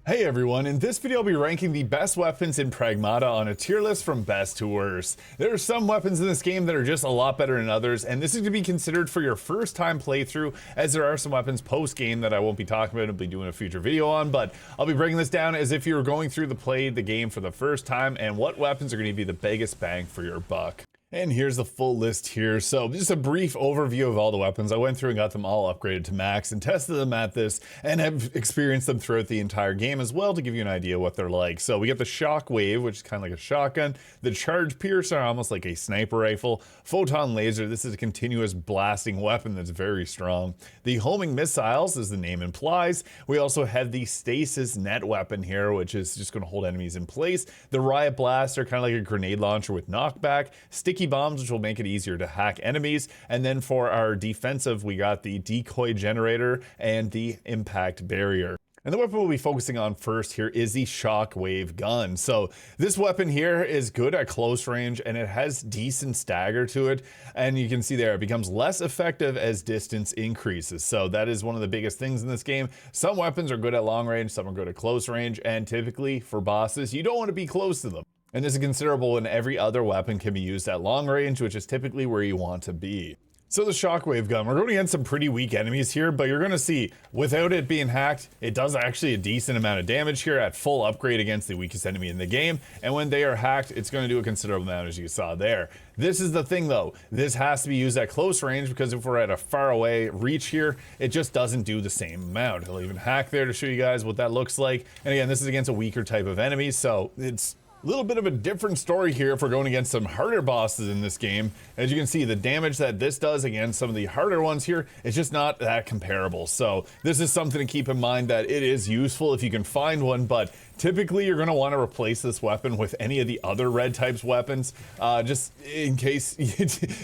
Hey everyone, in this video I'll be ranking the best weapons in Pragmata on a tier list from best to worst. There are some weapons in this game that are just a lot better than others, and this is to be considered for your first time playthrough, as there are some weapons post game that I won't be talking about. I'll be doing a future video on, but I'll be breaking this down as if you were going through the game for the first time, and what weapons are going to be the biggest bang for your buck. And here's the full list here. So just a brief overview of all the weapons. I went through and got them all upgraded to max and tested them at this and have experienced them throughout the entire game as well to give you an idea what they're like. So we got the Shockwave, which is kind of like a shotgun. The Charge Piercer, almost like a sniper rifle. Photon Laser, this is a continuous blasting weapon that's very strong. The Homing Missiles, as the name implies. We also have the Stasis Net weapon here, which is just going to hold enemies in place. The Riot Blaster, kind of like a grenade launcher with knockback. Sticky bombs, which will make it easier to hack enemies. And then for our defensive, we got the Decoy Generator and the Impact Barrier. And the weapon we'll be focusing on first here is the Shockwave Gun. So this weapon here is good at close range and it has decent stagger to it. And you can see there, it becomes less effective as distance increases. So that is one of the biggest things in this game. Some weapons are good at long range, some are good at close range, and typically for bosses, you don't want to be close to them. And this is considerable when every other weapon can be used at long range, which is typically where you want to be. So the Shockwave Gun, we're going against some pretty weak enemies here, but you're going to see, without it being hacked, it does actually a decent amount of damage here at full upgrade against the weakest enemy in the game. And when they are hacked, it's going to do a considerable amount, as you saw there. This is the thing though, this has to be used at close range because if we're at a far away reach here, it just doesn't do the same amount. I'll even hack there to show you guys what that looks like. And again, this is against a weaker type of enemy, so it's a little bit of a different story here if we're going against some harder bosses in this game. As you can see, the damage that this does against some of the harder ones here is just not that comparable. So this is something to keep in mind, that it is useful if you can find one, but typically you're going to want to replace this weapon with any of the other red types weapons, just in case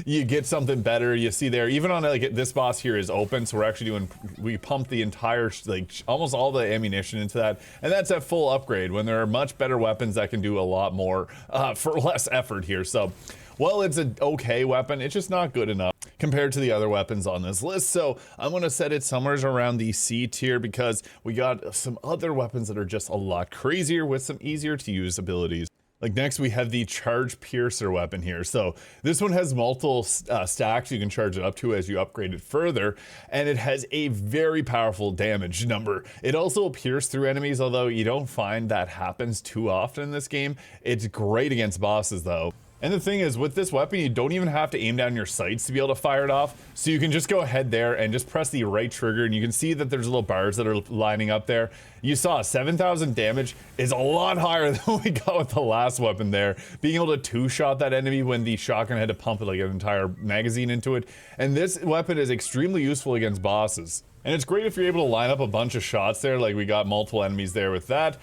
you get something better. You see there, even on like this boss here is open, so we're actually we pumped the entire, like almost all the ammunition into that, and that's at full upgrade when there are much better weapons that can do a lot more for less effort here. So while it's an okay weapon, it's just not good enough compared to the other weapons on this list. So I'm going to set it somewhere around the C tier because we got some other weapons that are just a lot crazier with some easier to use abilities. Like next we have the Charge Piercer weapon here. So this one has multiple stacks you can charge it up to as you upgrade it further, and it has a very powerful damage number. It also will pierce through enemies, although you don't find that happens too often in this game. It's great against bosses though. And the thing is, with this weapon, you don't even have to aim down your sights to be able to fire it off. So you can just go ahead there and just press the right trigger, and you can see that there's little bars that are lining up there. You saw 7,000 damage is a lot higher than we got with the last weapon there. Being able to two-shot that enemy when the shotgun had to pump like an entire magazine into it. And this weapon is extremely useful against bosses. And it's great if you're able to line up a bunch of shots there, like we got multiple enemies there with that.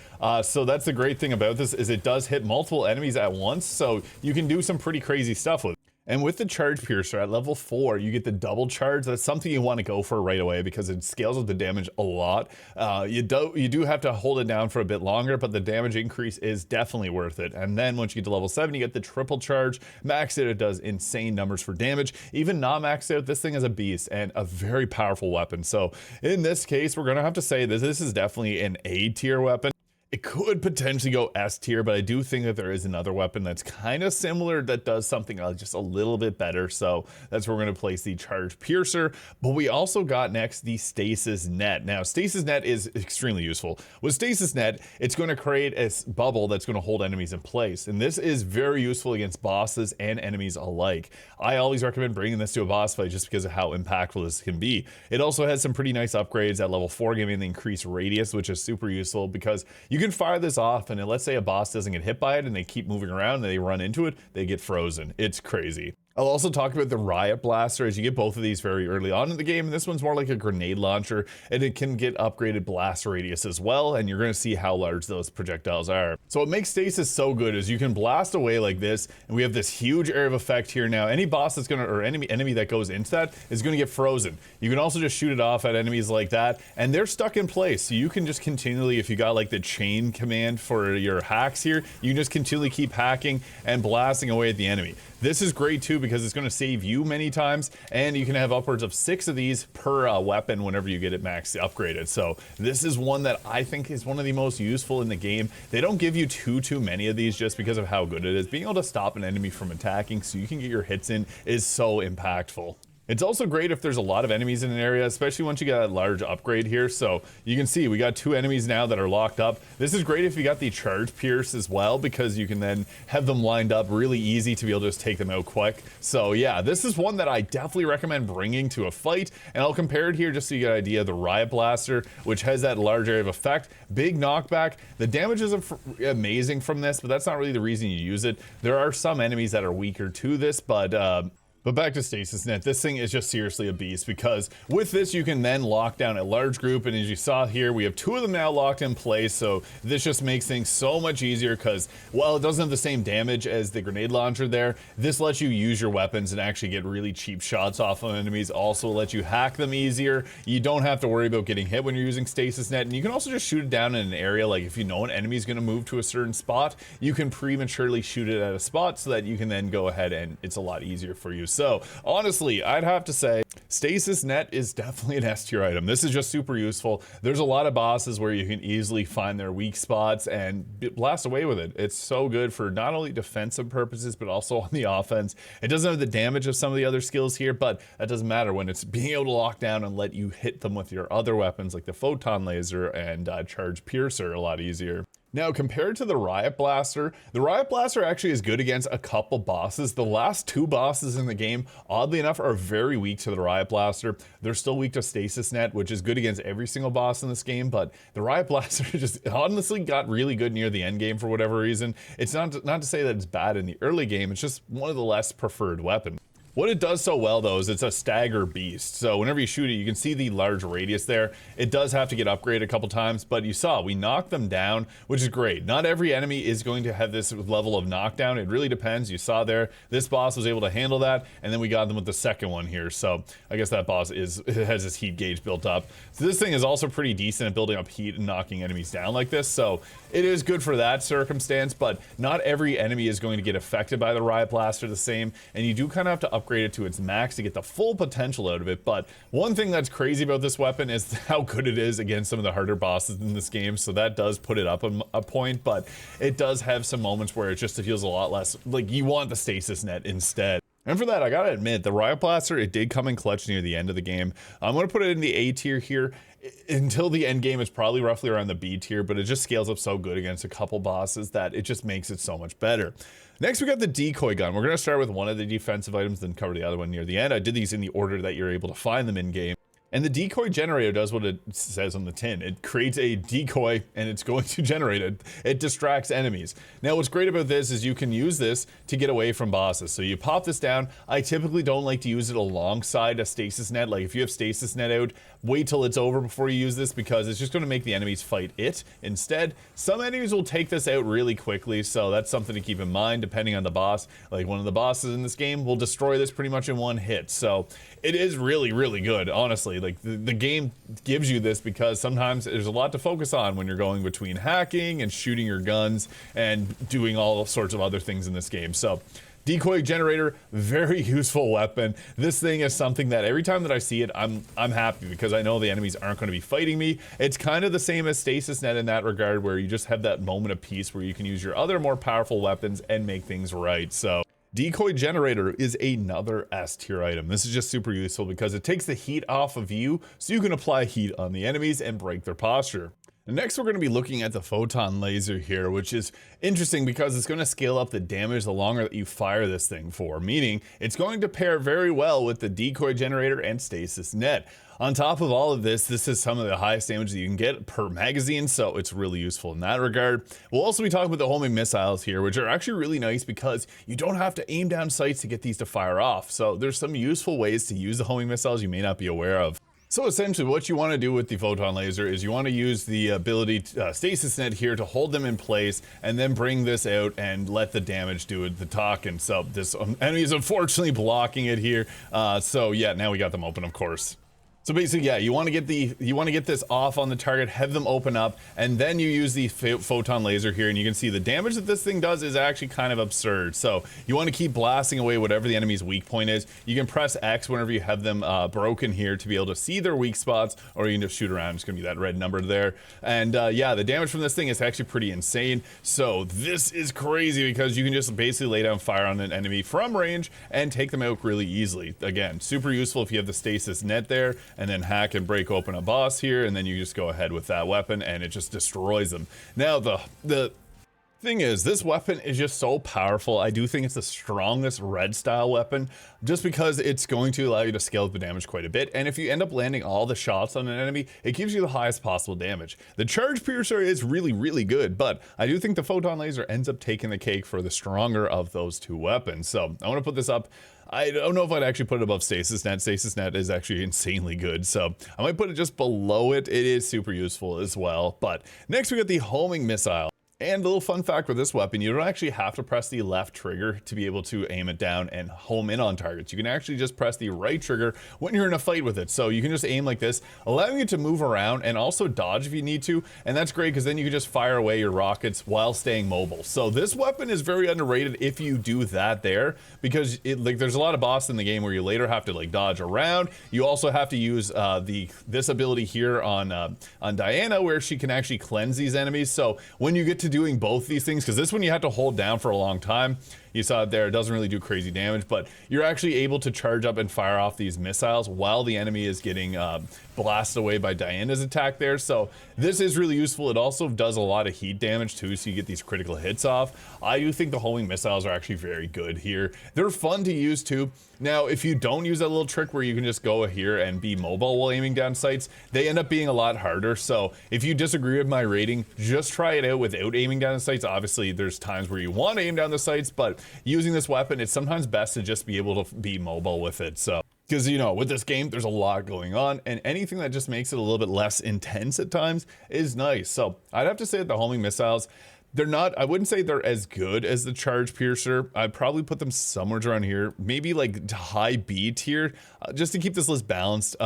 So that's the great thing about this, is it does hit multiple enemies at once, so you can do some pretty crazy stuff with it. And with the Charge Piercer at level 4, you get the double charge. That's something you want to go for right away because it scales with the damage a lot. You do have to hold it down for a bit longer, but the damage increase is definitely worth it. And then once you get to level 7, you get the triple charge. Maxed out, it does insane numbers for damage. Even not maxed out, this thing is a beast and a very powerful weapon. So in this case, we're going to have to say that this is definitely an A tier weapon. It could potentially go S tier, but I do think that there is another weapon that's kind of similar that does something just a little bit better. So that's where we're going to place the Charge Piercer. But we also got next the Stasis Net. Now, Stasis Net is extremely useful. With Stasis Net, it's going to create a bubble that's going to hold enemies in place. And this is very useful against bosses and enemies alike. I always recommend bringing this to a boss fight just because of how impactful this can be. It also has some pretty nice upgrades at level 4, giving the increased radius, which is super useful because you can fire this off, and let's say a boss doesn't get hit by it and they keep moving around and they run into it, they get frozen. It's crazy. I'll also talk about the Riot Blaster, as you get both of these very early on in the game, and this one's more like a grenade launcher, and it can get upgraded blast radius as well, and you're going to see how large those projectiles are. So what makes Stasis so good is you can blast away like this, and we have this huge area of effect here now. Any boss that's going to, or enemy that goes into that is going to get frozen. You can also just shoot it off at enemies like that, and they're stuck in place, so you can just continually, if you got like the chain command for your hacks here, you can just continually keep hacking and blasting away at the enemy. This is great too because because it's going to save you many times, and you can have upwards of 6 of these per weapon whenever you get it max upgraded. So this is one that I think is one of the most useful in the game. They don't give you too many of these just because of how good it is. Being able to stop an enemy from attacking so you can get your hits in is so impactful. It's also great if there's a lot of enemies in an area, especially once you got a large upgrade here. So you can see we got 2 enemies now that are locked up. This is great if you got the charge pierce as well, because you can then have them lined up really easy to be able to just take them out quick. So yeah, this is one that I definitely recommend bringing to a fight. And I'll compare it here just so you get an idea. The Riot Blaster, which has that large area of effect, big knockback. The damage is amazing from this, but that's not really the reason you use it. There are some enemies that are weaker to this, but back to Stasis Net, this thing is just seriously a beast, because with this you can then lock down a large group, and as you saw here, we have 2 of them now locked in place, so this just makes things so much easier, because while it doesn't have the same damage as the grenade launcher there, this lets you use your weapons and actually get really cheap shots off of enemies, also lets you hack them easier. You don't have to worry about getting hit when you're using Stasis Net, and you can also just shoot it down in an area. Like if you know an enemy is going to move to a certain spot, you can prematurely shoot it at a spot so that you can then go ahead and it's a lot easier for you. So honestly, I'd have to say Stasis Net is definitely an S tier item. This is just super useful. There's a lot of bosses where you can easily find their weak spots and blast away with it. It's so good for not only defensive purposes, but also on the offense. It doesn't have the damage of some of the other skills here, but that doesn't matter when it's being able to lock down and let you hit them with your other weapons like the Photon Laser and Charge Piercer a lot easier. Now, compared to the Riot Blaster actually is good against a couple bosses. The last 2 bosses in the game, oddly enough, are very weak to the Riot Blaster. They're still weak to Stasis Net, which is good against every single boss in this game, but the Riot Blaster just honestly got really good near the end game for whatever reason. It's not to say that it's bad in the early game, it's just one of the less preferred weapons. What it does so well though is it's a stagger beast. So whenever you shoot it, you can see the large radius there. It does have to get upgraded a couple times, but you saw we knocked them down, which is great. Not every enemy is going to have this level of knockdown. It really depends. You saw there, this boss was able to handle that, and then we got them with the second one here. So I guess that boss has this heat gauge built up. So this thing is also pretty decent at building up heat and knocking enemies down like this. So it is good for that circumstance, but not every enemy is going to get affected by the Riot Blaster the same, and you do kind of have to upgrade it to its max to get the full potential out of it. But one thing that's crazy about this weapon is how good it is against some of the harder bosses in this game, so that does put it up a point, but it does have some moments where it just feels a lot less like you want the Stasis Net instead. And for that, I gotta admit, the Riot Blaster, it did come in clutch near the end of the game. I'm gonna put it in the A tier here. Until the end game, it's probably roughly around the B tier, but it just scales up so good against a couple bosses that it just makes it so much better. Next, we got the Decoy Gun. We're gonna start with one of the defensive items, then cover the other one near the end. I did these in the order that you're able to find them in game. And the Decoy Generator does what it says on the tin. It creates a decoy and it's going to generate it. It distracts enemies. Now what's great about this is you can use this to get away from bosses. So you pop this down. I typically don't like to use it alongside a Stasis Net. Like if you have Stasis Net out, wait till it's over before you use this, because it's just going to make the enemies fight it instead. Some enemies will take this out really quickly, so that's something to keep in mind depending on the boss. Like one of the bosses in this game will destroy this pretty much in one hit. So it is really, really good, honestly. Like the game gives you this because sometimes there's a lot to focus on when you're going between hacking and shooting your guns and doing all sorts of other things in this game. So Decoy Generator, very useful weapon. This thing is something that every time that I see it, I'm happy, because I know the enemies aren't going to be fighting me. It's kind of the same as Stasis Net in that regard, where you just have that moment of peace where you can use your other more powerful weapons and make things right. So Decoy Generator is another S tier item. This is just super useful because it takes the heat off of you, so you can apply heat on the enemies and break their posture. Next, we're going to be looking at the Photon Laser here, which is interesting because it's going to scale up the damage the longer that you fire this thing for, meaning it's going to pair very well with the Decoy Generator and Stasis Net. On top of all of this, this is some of the highest damage that you can get per magazine, so it's really useful in that regard. We'll also be talking about the homing missiles here, which are actually really nice because you don't have to aim down sights to get these to fire off. So there's some useful ways to use the homing missiles you may not be aware of. So essentially what you want to do with the Photon Laser is you want to use the ability Stasis Net here to hold them in place and then bring this out and let the damage do the talking. So this enemy is unfortunately blocking it here. So yeah, now we got them open, of course. So basically, yeah, you want to get this off on the target, have them open up, and then you use the Photon Laser here, and you can see the damage that this thing does is actually kind of absurd. So you want to keep blasting away whatever the enemy's weak point is. You can press X whenever you have them broken here to be able to see their weak spots, or you can just shoot around. It's going to be that red number there. And yeah, the damage from this thing is actually pretty insane. So this is crazy because you can just basically lay down fire on an enemy from range and take them out really easily. Again, super useful if you have the Stasis Net there, and then hack and break open a boss here, and then you just go ahead with that weapon and it just destroys them. Now the thing is, this weapon is just so powerful. I do think it's the strongest red style weapon just because it's going to allow you to scale up the damage quite a bit, and if you end up landing all the shots on an enemy, it gives you the highest possible damage. The charge piercer is really good, but I do think the Photon Laser ends up taking the cake for the stronger of those two weapons. So I want to put this up. I don't know if I'd actually put it above Stasis Net. Stasis Net is actually insanely good, so I might put it just below it. It is super useful as well. But next we got the homing missile. And a little fun fact with this weapon, you don't actually have to press the left trigger to be able to aim it down and home in on targets. You can actually just press the right trigger when you're in a fight with it. So you can just aim like this, allowing you to move around and also dodge if you need to. And that's great because then you can just fire away your rockets while staying mobile. So this weapon is very underrated if you do that there, because there's a lot of bosses in the game where you later have to dodge around. You also have to use this ability here on Diana, where she can actually cleanse these enemies. So when you get to doing both these things, because this one you have to hold down for a long time, you saw it there, it doesn't really do crazy damage, but you're actually able to charge up and fire off these missiles while the enemy is getting blasted away by Diana's attack there. So this is really useful. It also does a lot of heat damage too, so you get these critical hits off. I do think the homing missiles are actually very good here. They're fun to use too. Now, if you don't use that little trick where you can just go here and be mobile while aiming down sights, they end up being a lot harder. So if you disagree with my rating, just try it out without aiming down the sights. Obviously, there's times where you want to aim down the sights, but using this weapon, it's sometimes best to just be able to be mobile with it. So, because, you know, with this game, there's a lot going on, and anything that just makes it a little bit less intense at times is nice. So I'd have to say that the homing missiles, they're not, I wouldn't say they're as good as the charge piercer. I'd probably put them somewhere around here, maybe like high B tier, just to keep this list balanced.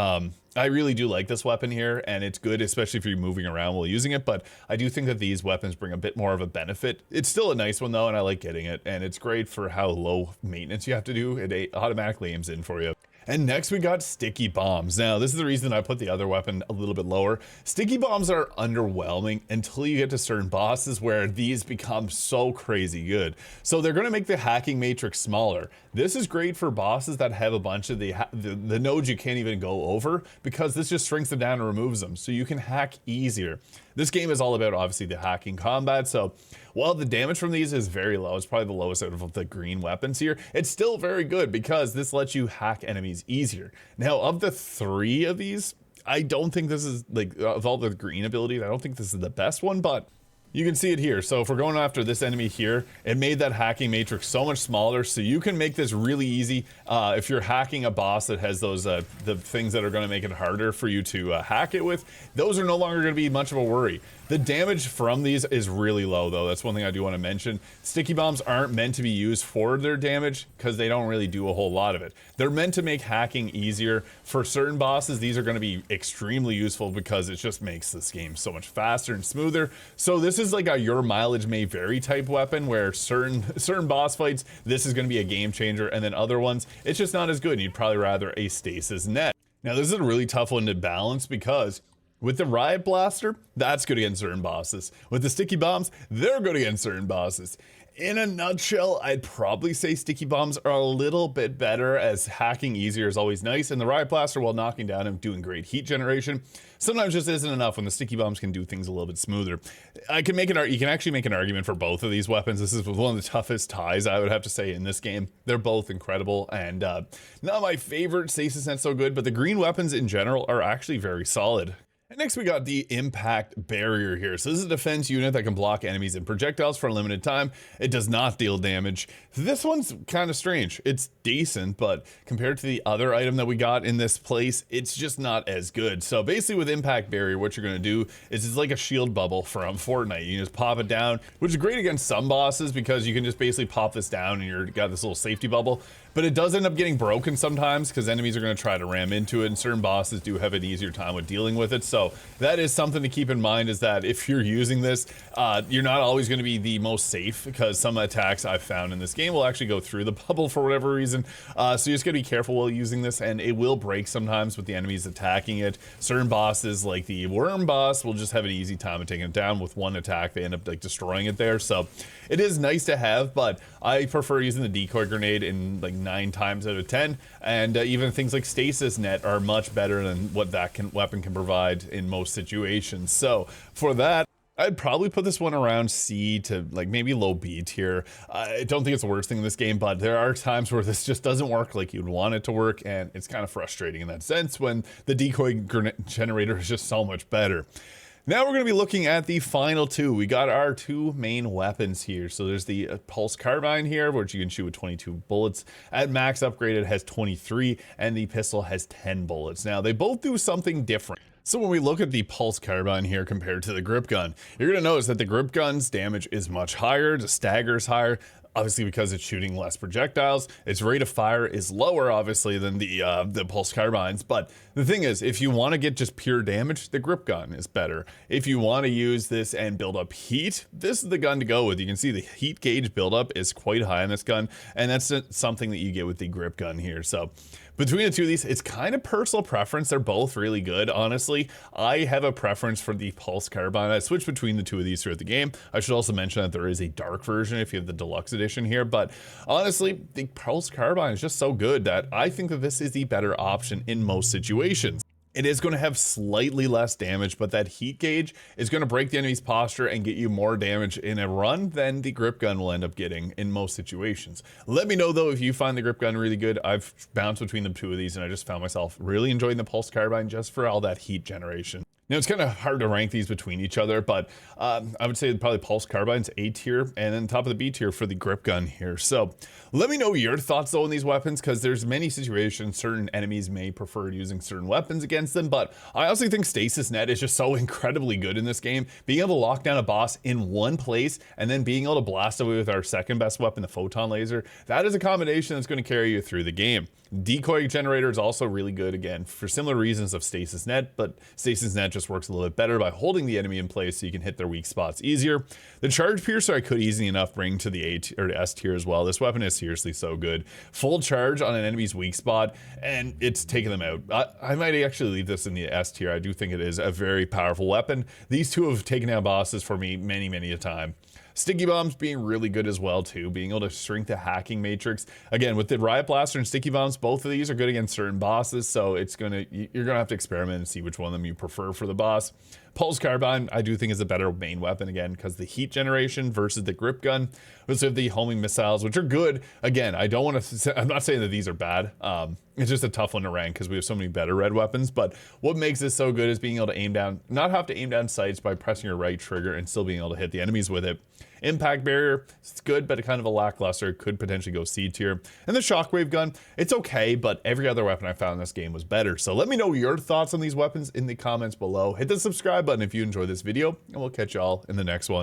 I really do like this weapon here, and it's good, especially if you're moving around while using it, but I do think that these weapons bring a bit more of a benefit. It's still a nice one though, and I like getting it, and it's great for how low maintenance you have to do. It automatically aims in for you. And next we got sticky bombs. Now, this is the reason I put the other weapon a little bit lower. Sticky bombs are underwhelming until you get to certain bosses where these become so crazy good. So they're going to make the hacking matrix smaller. This is great for bosses that have a bunch of the nodes you can't even go over, because this just shrinks them down and removes them, so you can hack easier. This game is all about, obviously, the hacking combat, so while the damage from these is very low, it's probably the lowest out of the green weapons here, it's still very good because this lets you hack enemies easier. Now, of the three of these, I don't think this is, like, of all the green abilities, I don't think this is the best one, but you can see it here. So if we're going after this enemy here, it made that hacking matrix so much smaller, so you can make this really easy. If you're hacking a boss that has those the things that are going to make it harder for you to hack it with, those are no longer going to be much of a worry. The damage from these is really low though. That's one thing I do want to mention. Sticky bombs aren't meant to be used for their damage because they don't really do a whole lot of it. They're meant to make hacking easier. For certain bosses, these are going to be extremely useful because it just makes this game so much faster and smoother. So this is like a your mileage may vary type weapon, where certain boss fights, this is going to be a game changer, and then other ones, it's just not as good. You'd probably rather a Stasis Net. Now this is a really tough one to balance because with the Riot Blaster, that's good against certain bosses. With the sticky bombs, they're good against certain bosses. In a nutshell, I'd probably say sticky bombs are a little bit better, as hacking easier is always nice, and the Riot Blaster, while knocking down and doing great heat generation, sometimes just isn't enough when the sticky bombs can do things a little bit smoother. You can actually make an argument for both of these weapons. This is one of the toughest ties, I would have to say, in this game. They're both incredible, and not my favorite Stasis Net so good, but the green weapons in general are actually very solid. And next we got the impact barrier here. So this is a defense unit that can block enemies and projectiles for a limited time. It does not deal damage. This one's kind of strange. It's decent, but compared to the other item that we got in this place, it's just not as good. So basically with impact barrier, what you're going to do is it's like a shield bubble from Fortnite. You just pop it down, which is great against some bosses because you can just basically pop this down and you've got this little safety bubble. but it does end up getting broken sometimes because enemies are going to try to ram into it, and certain bosses do have an easier time with dealing with it. So that is something to keep in mind, is that if you're using this, you're not always going to be the most safe, because some attacks I've found in this game will actually go through the bubble for whatever reason. So you just got to be careful while using this, and it will break sometimes with the enemies attacking it. Certain bosses, like the worm boss, will just have an easy time of taking it down with one attack. They end up like destroying it there. So it is nice to have, but I prefer using the Decoy Grenade in like 9 times out of 10, and even things like Stasis Net are much better than what that weapon can provide in most situations. So for that, I'd probably put this one around C to like maybe low B tier. I don't think it's the worst thing in this game, but there are times where this just doesn't work like you'd want it to work, and it's kind of frustrating in that sense when the Decoy Generator is just so much better. Now we're going to be looking at the final two. We got our 2 main weapons here. So there's the Pulse Carbine here, which you can shoot with 22 bullets. At max upgrade, it has 23, and the pistol has 10 bullets. Now, they both do something different. So when we look at the Pulse Carbine here compared to the Grip Gun, you're going to notice that the Grip Gun's damage is much higher, the stagger is higher, obviously because it's shooting less projectiles. Its rate of fire is lower, obviously, than the Pulse Carbines. But the thing is, if you want to get just pure damage, the Grip Gun is better. If you want to use this and build up heat, this is the gun to go with. You can see the heat gauge buildup is quite high on this gun, and that's something that you get with the Grip Gun here. So between the two of these, it's kind of personal preference. They're both really good, honestly. I have a preference for the Pulse Carbine. I switch between the two of these throughout the game. I should also mention that there is a dark version if you have the deluxe edition here, but honestly, the Pulse Carbine is just so good that I think that this is the better option in most situations. It is going to have slightly less damage, but that heat gauge is going to break the enemy's posture and get you more damage in a run than the Grip Gun will end up getting in most situations. Let me know though if you find the Grip Gun really good. I've bounced between the two of these, and I just found myself really enjoying the Pulse Carbine just for all that heat generation. Now, it's kind of hard to rank these between each other, but I would say probably Pulse Carbine's A tier, and then top of the B tier for the Grip Gun here. So let me know your thoughts though on these weapons, because there's many situations certain enemies may prefer using certain weapons against them, but I also think Stasis Net is just so incredibly good in this game. Being able to lock down a boss in one place and then being able to blast away with our second best weapon, the Photon Laser, that is a combination that's going to carry you through the game. Decoy Generator is also really good, again, for similar reasons of Stasis Net, but Stasis Net just works a little bit better by holding the enemy in place so you can hit their weak spots easier. The Charge Piercer I could easily enough bring to the A tier or S tier as well. This weapon is seriously so good. Full charge on an enemy's weak spot, and it's taking them out. I might actually leave this in the S tier. I do think it is a very powerful weapon. These two have taken down bosses for me many a time. Sticky Bombs being really good as well too, being able to shrink the hacking matrix. Again, with the Riot Blaster and Sticky Bombs, both of these are good against certain bosses, so you're gonna have to experiment and see which one of them you prefer for the boss. Pulse Carbine, I do think is a better main weapon, again, because the heat generation versus the Grip Gun. We also have the homing missiles, which are good. Again, I'm not saying that these are bad. It's just a tough one to rank because we have so many better red weapons, but what makes this so good is being able to aim down, not have to aim down sights by pressing your right trigger and still being able to hit the enemies with it. Impact Barrier, it's good, but kind of a lackluster, could potentially go C tier. And the Shockwave Gun, it's okay, but every other weapon I found in this game was better. So let me know your thoughts on these weapons in the comments below. Hit the subscribe button if you enjoyed this video, and we'll catch y'all in the next one.